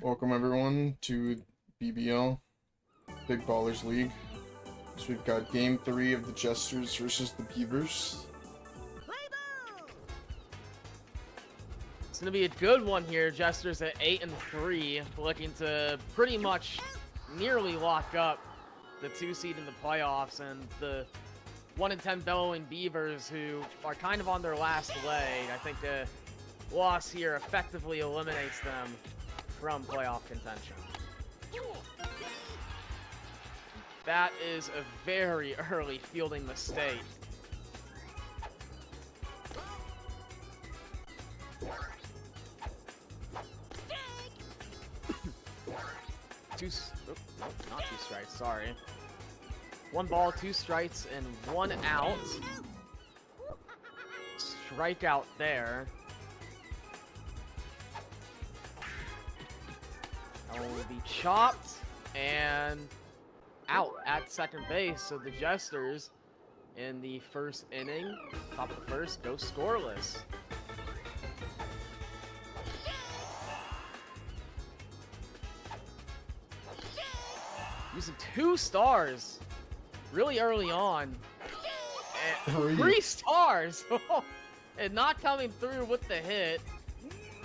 Welcome everyone to BBL, Big Ballers League. So we've got game 3 of the Jesters versus the Beavers. It's going to be a good one here. Jesters at 8-3, looking to pretty much nearly lock up the 2 seed in the playoffs, and the 1-10 Bellowing Beavers, who are kind of on their last leg. I think a loss here effectively eliminates them from playoff contention. That is a very early fielding mistake. Not 2 strikes, sorry. 1 ball, 2 strikes, and 1 out. Strikeout there. That one will be chopped and out at second base. So the Jesters in the first inning, top of the first, go scoreless. Using 2 stars really early on. And 3 stars! And not coming through with the hit.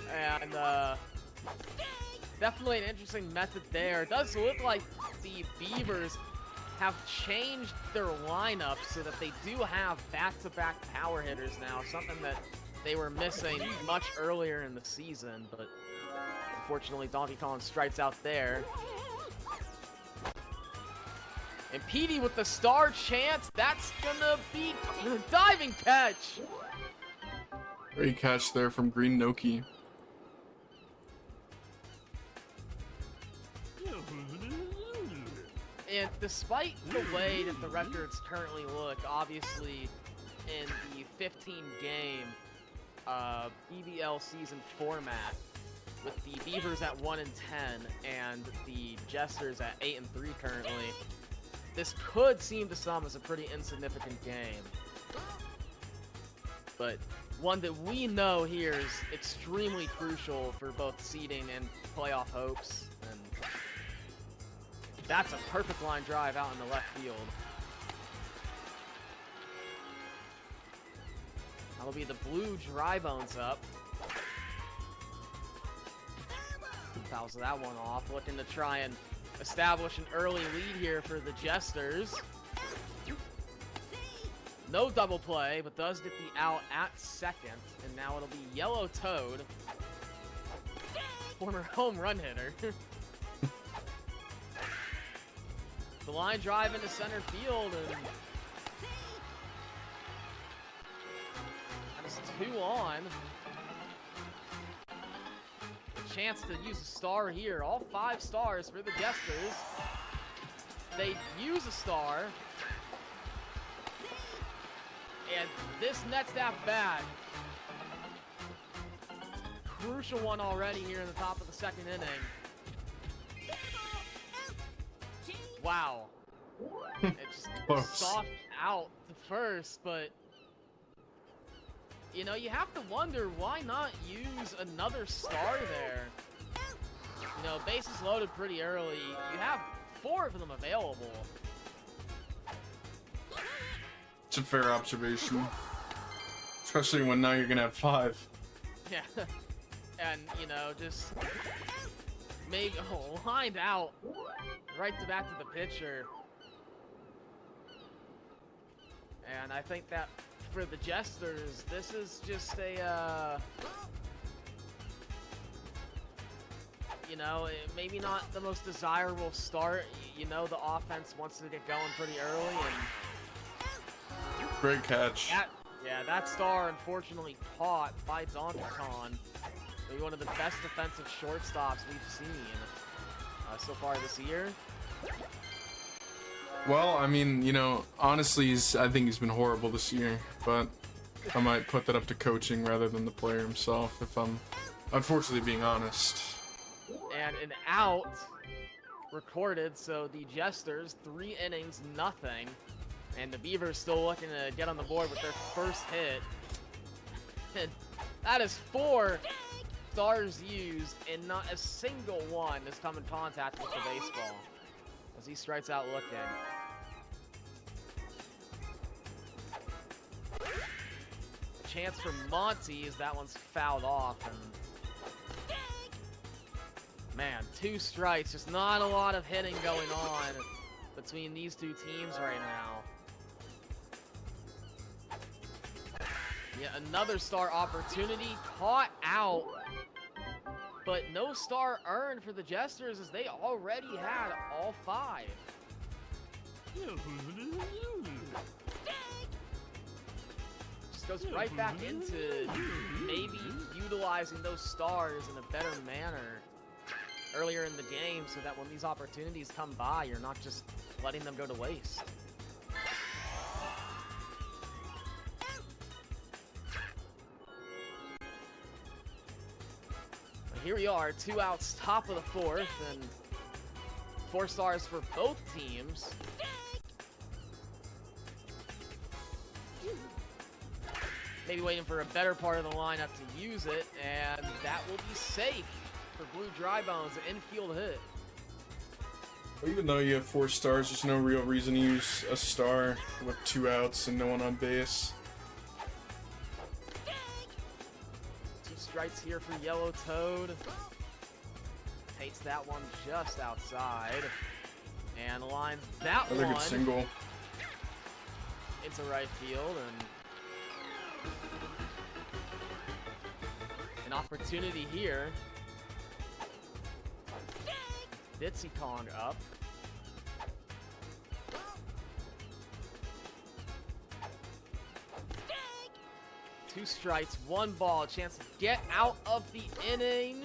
And definitely an interesting method there. It does look like the Beavers have changed their lineup so that they do have back-to-back power hitters now, something that they were missing much earlier in the season, but unfortunately Donkey Kong strikes out there. And Petey with the star chance, that's gonna be a diving catch! Great catch there from Green Noki. And despite the way that the records currently look, obviously in the 15-game BBL season format, with the Beavers at 1-10 and the Jesters at 8-3 currently, this could seem to some as a pretty insignificant game. But one that we know here is extremely crucial for both seeding and playoff hopes. And that's a perfect line drive out in the left field. That'll be the blue dry bones up. Fouls that one off, looking to try and establish an early lead here for the Jesters. No double play, but does get the out at second, and now it'll be Yellow Toad, former home run hitter. The line drive into center field, and that is 2 on. A chance to use a star here. All 5 stars for the Jesters. They use a star. And this next at bat, crucial one already here in the top of the second inning. Wow. It just soft out to first, but you know, you have to wonder why not use another star there. You know, bases loaded pretty early. You have 4 of them available. It's a fair observation. Especially when now you're gonna have 5. Yeah. And, you know, just make lined out right back to the pitcher. And I think that for the Jesters, this is just a, you know, maybe not the most desirable start. You know, the offense wants to get going pretty early, and great catch. That star unfortunately caught by Donkey Kong. Maybe one of the best defensive shortstops we've seen so far this year. Well, I mean, you know, honestly, I think he's been horrible this year, but I might put that up to coaching rather than the player himself, if I'm unfortunately being honest. And an out recorded, so the Jesters, 3 innings, nothing. And the Beavers still looking to get on the board with their first hit. And that is 4 stars used, and not a single one has come in contact with the baseball. As he strikes out looking. A chance for Monty as that one's fouled off. And man, 2 strikes. Just not a lot of hitting going on between these two teams right now. Yeah, another star opportunity caught out, but no star earned for the Jesters as they already had all 5. Just goes right back into maybe utilizing those stars in a better manner earlier in the game so that when these opportunities come by, you're not just letting them go to waste. Here we are, 2 outs, top of the 4th, and 4 stars for both teams. Maybe waiting for a better part of the lineup to use it, and that will be safe for Blue Drybones, an infield hit. Well, even though you have 4 stars, there's no real reason to use a star with 2 outs and no one on base. Strikes here for Yellow Toad. Takes that one just outside. And lines that Another one good single into right field. And an opportunity here. Bitsy Kong up. Two strikes, 1 ball, chance to get out of the inning.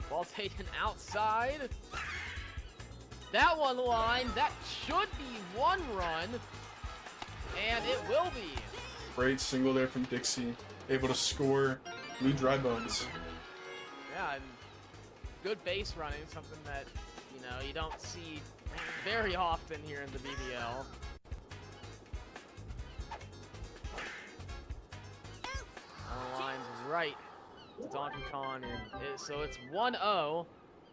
Ball taken outside. That one line, that should be 1 run. And it will be. Great single there from Dixie. Able to score Blue Drybones. Yeah, and good base running, something that, you know, you don't see very often here in the BBL. Lines is right to Donkey Kong, and so it's 1-0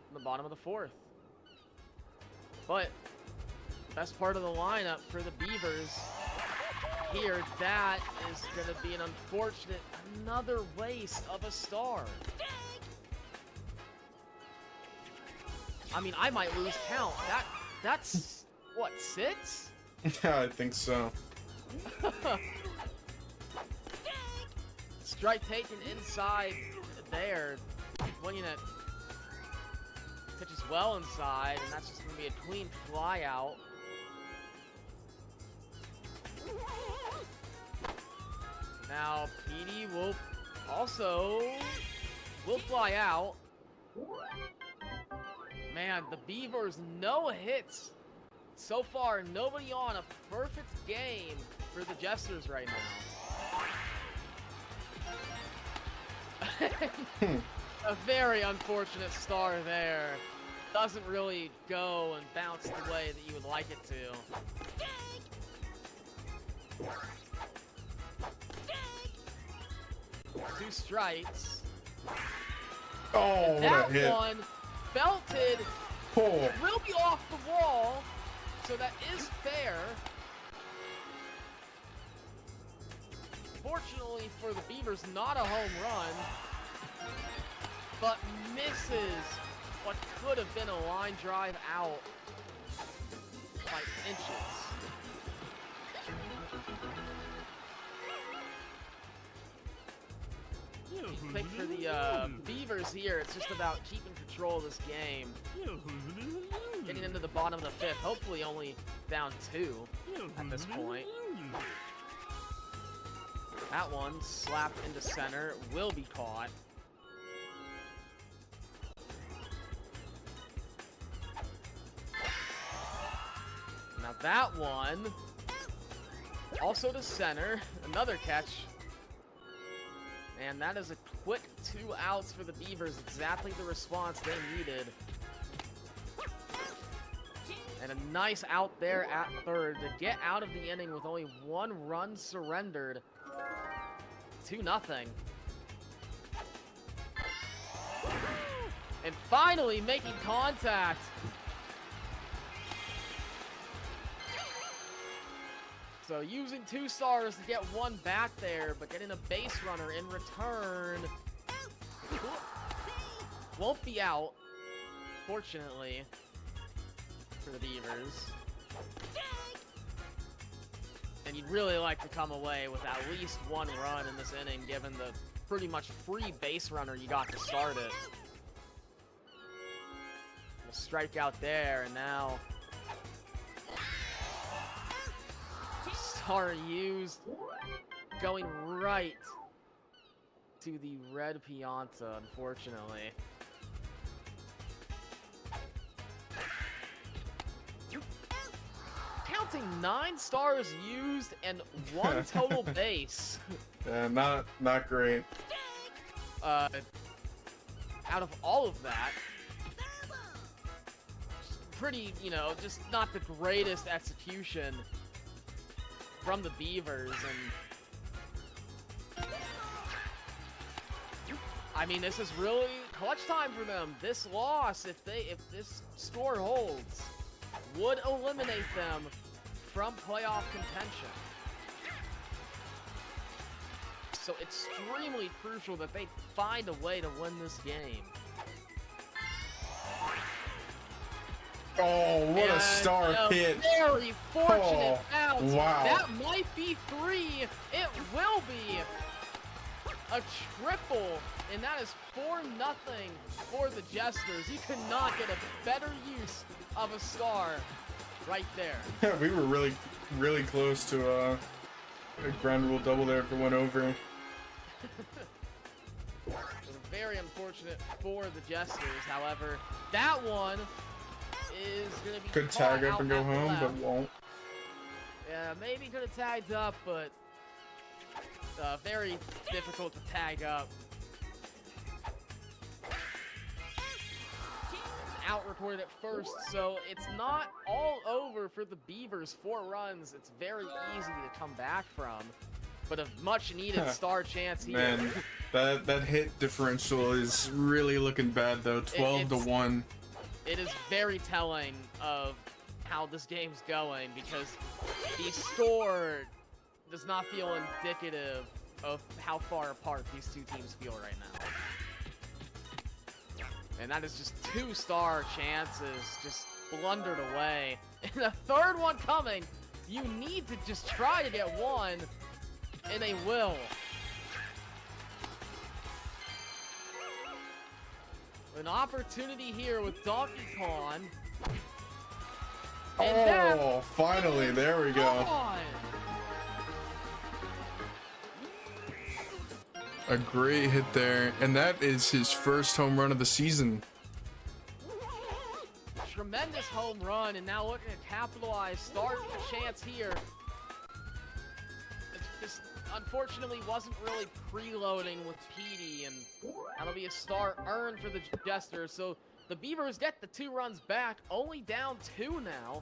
in the bottom of the 4th. But the best part of the lineup for the Beavers here, that is going to be an unfortunate, another waste of a star. I mean, I might lose count. That's what, 6? Yeah, I think so. Strike taken inside there. Swinging it. Pitches well inside, and that's just going to be a clean fly out. Now, PD will fly out. Man, the Beavers, no hits. So far, nobody on, a perfect game for the Jesters right now. A very unfortunate star there. Doesn't really go and bounce the way that you would like it to. Two strikes. Oh, what that a hit. One belted. Oh. Will be off the wall, so that is fair. Fortunately for the Beavers, not a home run, but misses what could have been a line drive out by inches. I think for the Beavers here, it's just about keeping control of this game. Getting into the bottom of the 5th, hopefully only down 2 at this point. That one slapped into center, will be caught. Now that one, also to center, another catch. And that is a quick 2 outs for the Beavers, exactly the response they needed. And a nice out there at third to get out of the inning with only 1 run surrendered. 2-0. finally making contact. So using 2 stars to get 1 back there, but getting a base runner in return. Won't be out, fortunately, for the Beavers. And you'd really like to come away with at least 1 run in this inning, given the pretty much free base runner you got to start it. A strikeout there, and now star used, going right to the red Pianta, unfortunately. Counting 9 stars used and 1 total base. Yeah, not great. Out of all of that, pretty, you know, just not the greatest execution from the Beavers. And I mean, this is really clutch time for them. This loss, if this score holds, would eliminate them from playoff contention. So extremely crucial that they find a way to win this game. Oh, what a star pitch. Very fortunate bounce. Wow. That might be 3. It will be a triple, and that is 4-0 for the Jesters. You could not get a better use of a star right there. Yeah, we were really close to a ground rule double there if it went over. Very unfortunate for the Jesters. However, that one is going to be could tag up and go home, but won't. Yeah, maybe could have tagged up, but very difficult to tag up. Out recorded at first, so it's not all over for the Beavers. 4 runs, it's very easy to come back from, but a much needed star chance here. Man, that hit differential is really looking bad though. 12-1. It is very telling of how this game's going, because the score does not feel indicative of how far apart these 2 teams feel right now. And that is just 2 star chances just blundered away. And a 3rd one coming. You need to just try to get 1, and they will. An opportunity here with Donkey Kong. And oh, finally, there we go. A great hit there, and that is his first home run of the season. Tremendous home run, and now looking to capitalize, start a chance here. It just unfortunately wasn't really preloading with Petey, and that'll be a star earned for the Jesters. So the Beavers get the 2 runs back, only down 2 now.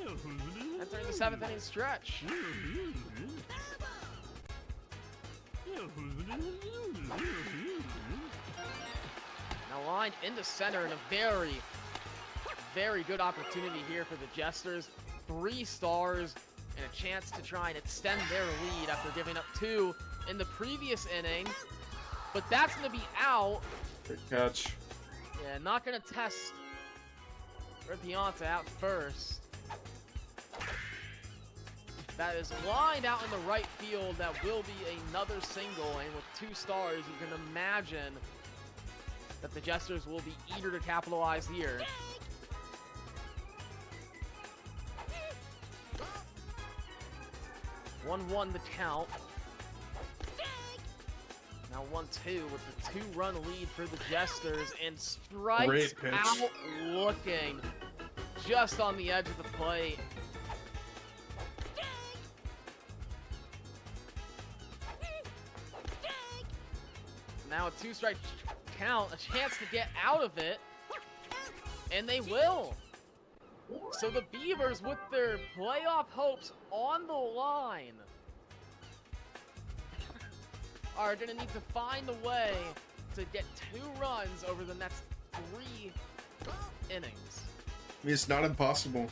Entering the 7th inning stretch. Now lined into center, and a very, very good opportunity here for the Jesters. 3 stars and a chance to try and extend their lead after giving up 2 in the previous inning. But that's going to be out. Good catch. Yeah, not going to test Ripianta out first. That is lined out in the right field. That will be another single, and with 2 stars, you can imagine that the Jesters will be eager to capitalize here. One the count. Now 1-2 with the 2-run lead for the Jesters, and strikes out looking just on the edge of the plate. Now a 2-strike count, a chance to get out of it, and they will. So the Beavers, with their playoff hopes on the line, are going to need to find a way to get 2 runs over the next 3 innings. I mean, it's not impossible.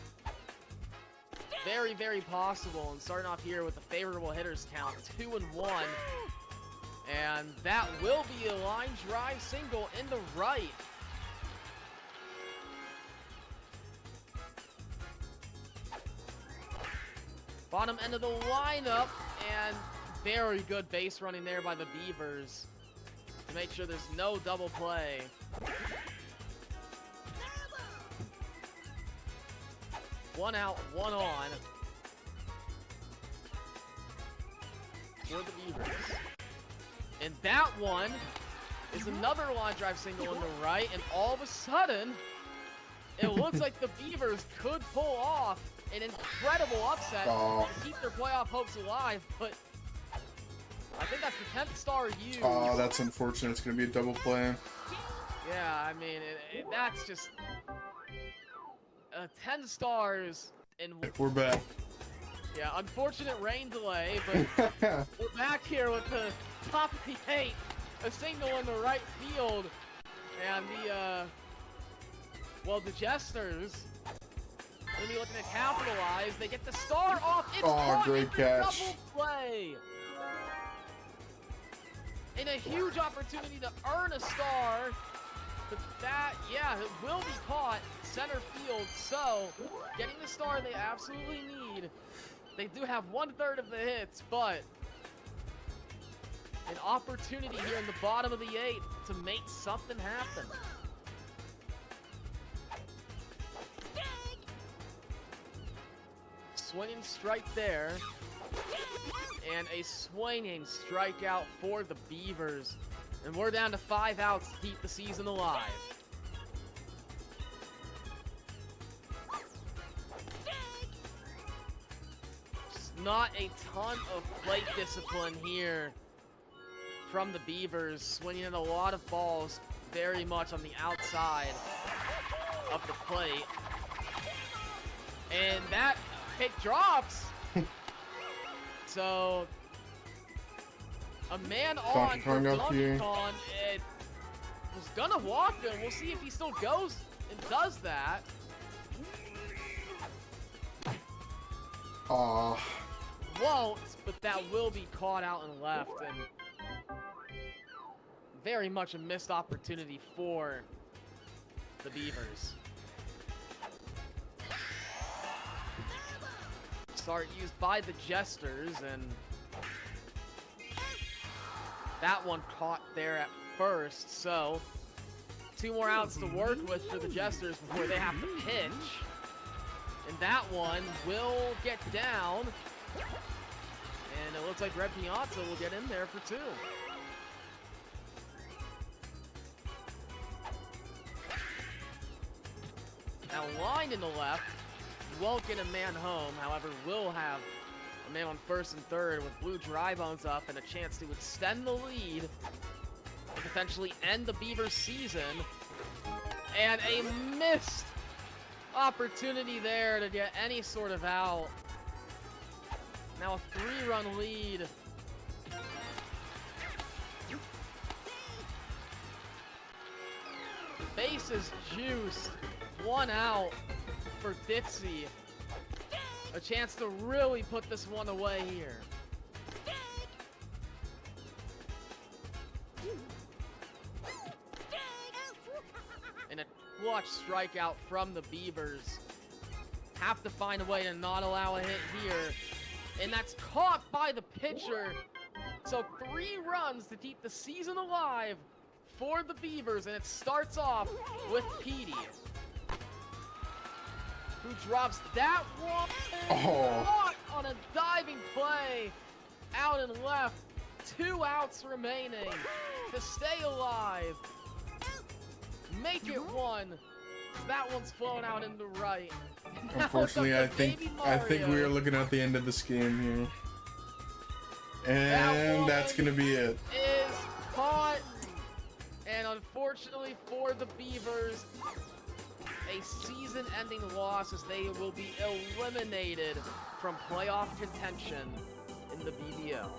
Very, very possible. And starting off here with a favorable hitters count, 2-1. And that will be a line drive single in the right. Bottom end of the lineup, and very good base running there by the Beavers to make sure there's no double play. One out, one on for the Beavers. And that one is another line drive single in the right, and all of a sudden, it looks like the Beavers could pull off an incredible upset to keep their playoff hopes alive, but I think that's the 10th star used. Oh, that's unfortunate. It's going to be a double play. Yeah, I mean, that's just 10 stars. And We're back. yeah, unfortunate rain delay, but we're back here with the top of the 8th, a single in the right field, and the Jesters going to be looking to capitalize. They get the star off. It's caught. Great catch. Double play. And a huge opportunity to earn a star. But that, yeah, it will be caught center field. So, getting the star they absolutely need. They do have 1/3 of the hits, but an opportunity here in the bottom of the 8th to make something happen. Swinging strike there, and a swinging strikeout for the Beavers. And we're down to 5 outs to keep the season alive. Just not a ton of plate discipline here from the Beavers, swinging at a lot of balls very much on the outside of the plate. And that hit drops. So a man on for Donkey Kong. It was gonna walk him. We'll see if he still goes and does that. Aw. Won't, but that will be caught out and left, and very much a missed opportunity for the Beavers. Start used by the Jesters, and that one caught there at first, so 2 more outs to work with for the Jesters before they have to pitch. And that one will get down, and it looks like Red Piazza will get in there for 2. Now lined in the left. Won't get a man home, however, will have a man on first and third with Blue Dry Bones up and a chance to extend the lead and potentially end the Beavers season. And a missed opportunity there to get any sort of out. Now a 3-run lead. Base is juiced. 1 out for Ditsy. A chance to really put this one away here. And a clutch strikeout from the Beavers. Have to find a way to not allow a hit here. And that's caught by the pitcher. So 3 runs to keep the season alive for the Beavers. And it starts off with Petey, who drops that one on a diving play out and left. 2 outs remaining to stay alive. Make it 1. That one's flown out in the right. Unfortunately, I think we are looking at the end of this game here. And that's going to be it. Is caught. And unfortunately for the Beavers, a season-ending loss as they will be eliminated from playoff contention in the BBL.